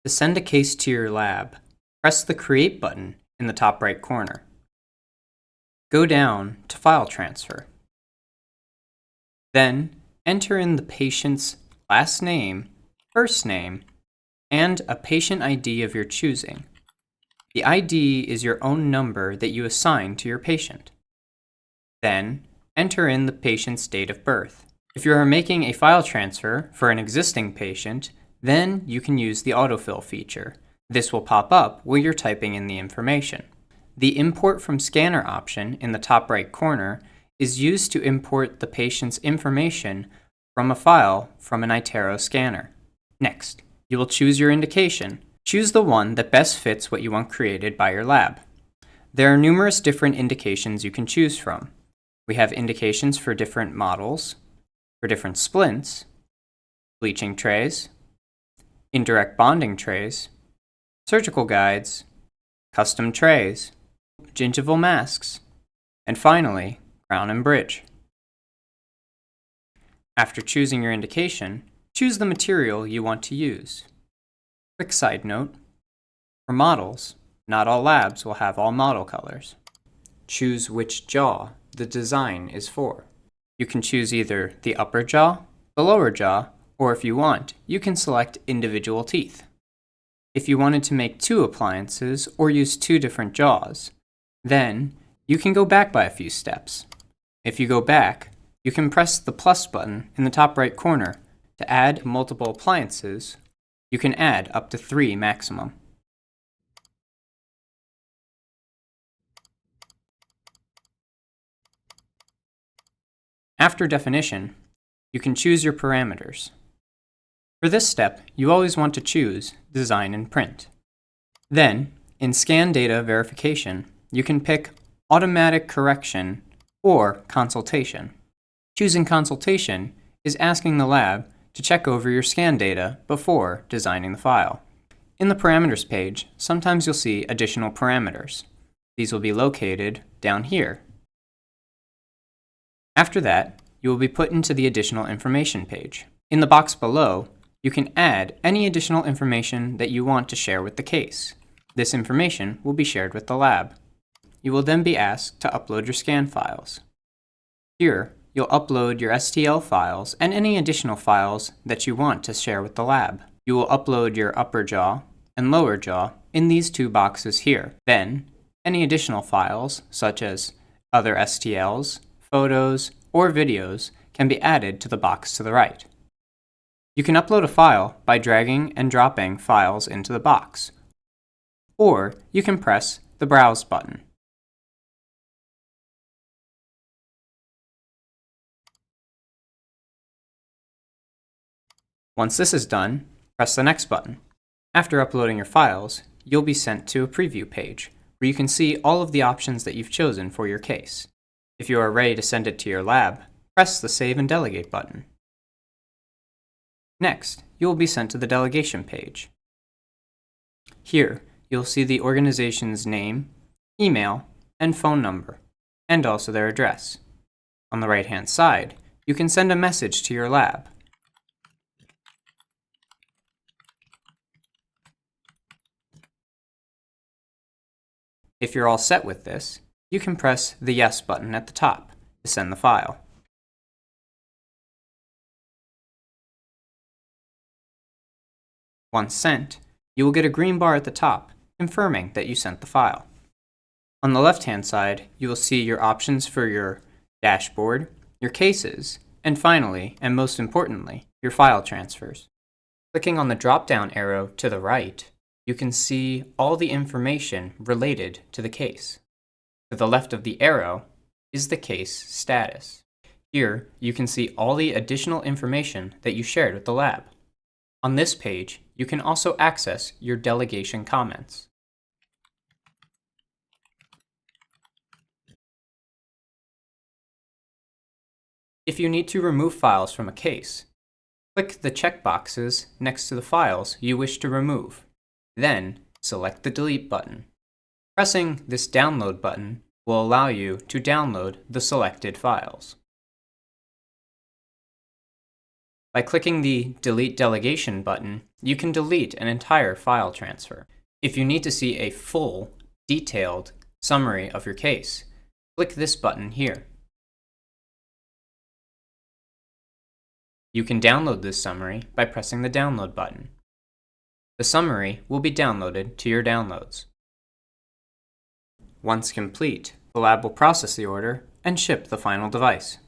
To send a case to your lab, press the Create button in the top right corner. Go down to File Transfer. Then, enter in the patient's last name, first name, and a patient ID of your choosing. The ID is your own number that you assign to your patient. Then, enter in the patient's date of birth. If you are making a file transfer for an existing patient, then you can use the autofill feature. This will pop up while you're typing in the information. The Import from Scanner option in the top right corner is used to import the patient's information from a file from an iTero scanner. Next, you will choose your indication. Choose the one that best fits what you want created by your lab. There are numerous different indications you can choose from. We have indications for different models, for different splints, bleaching trays, indirect bonding trays, surgical guides, custom trays, gingival masks, and finally, crown and bridge. After choosing your indication, choose the material you want to use. Quick side note, for models, not all labs will have all model colors. Choose which jaw the design is for. You can choose either the upper jaw, the lower jaw, or if you want, you can select individual teeth. If you wanted to make 2 appliances or use 2 different jaws, then you can go back by a few steps. If you go back, you can press the plus button in the top right corner to add multiple appliances. You can add up to 3 maximum. After definition, you can choose your parameters. For this step, you always want to choose Design and Print. Then, in Scan Data Verification, you can pick Automatic Correction or Consultation. Choosing Consultation is asking the lab to check over your scan data before designing the file. In the Parameters page, sometimes you'll see additional parameters. These will be located down here. After that, you will be put into the Additional Information page. In the box below, you can add any additional information that you want to share with the case. This information will be shared with the lab. You will then be asked to upload your scan files. Here, you'll upload your STL files and any additional files that you want to share with the lab. You will upload your upper jaw and lower jaw in these 2 boxes here. Then, any additional files, such as other STLs, photos, or videos, can be added to the box to the right. You can upload a file by dragging and dropping files into the box, or you can press the Browse button. Once this is done, press the Next button. After uploading your files, you'll be sent to a preview page where you can see all of the options that you've chosen for your case. If you are ready to send it to your lab, press the Save and Delegate button. Next, you will be sent to the delegation page. Here, you'll see the organization's name, email, and phone number, and also their address. On the right-hand side, you can send a message to your lab. If you're all set with this, you can press the Yes button at the top to send the file. Once sent, you will get a green bar at the top confirming that you sent the file. On the left-hand side, you will see your options for your dashboard, your cases, and finally, and most importantly, your file transfers. Clicking on the drop-down arrow to the right, you can see all the information related to the case. To the left of the arrow is the case status. Here, you can see all the additional information that you shared with the lab. On this page, you can also access your delegation comments. If you need to remove files from a case, click the checkboxes next to the files you wish to remove. Then, select the Delete button. Pressing this Download button will allow you to download the selected files. By clicking the Delete Delegation button, you can delete an entire file transfer. If you need to see a full, detailed summary of your case, click this button here. You can download this summary by pressing the Download button. The summary will be downloaded to your downloads. Once complete, the lab will process the order and ship the final device.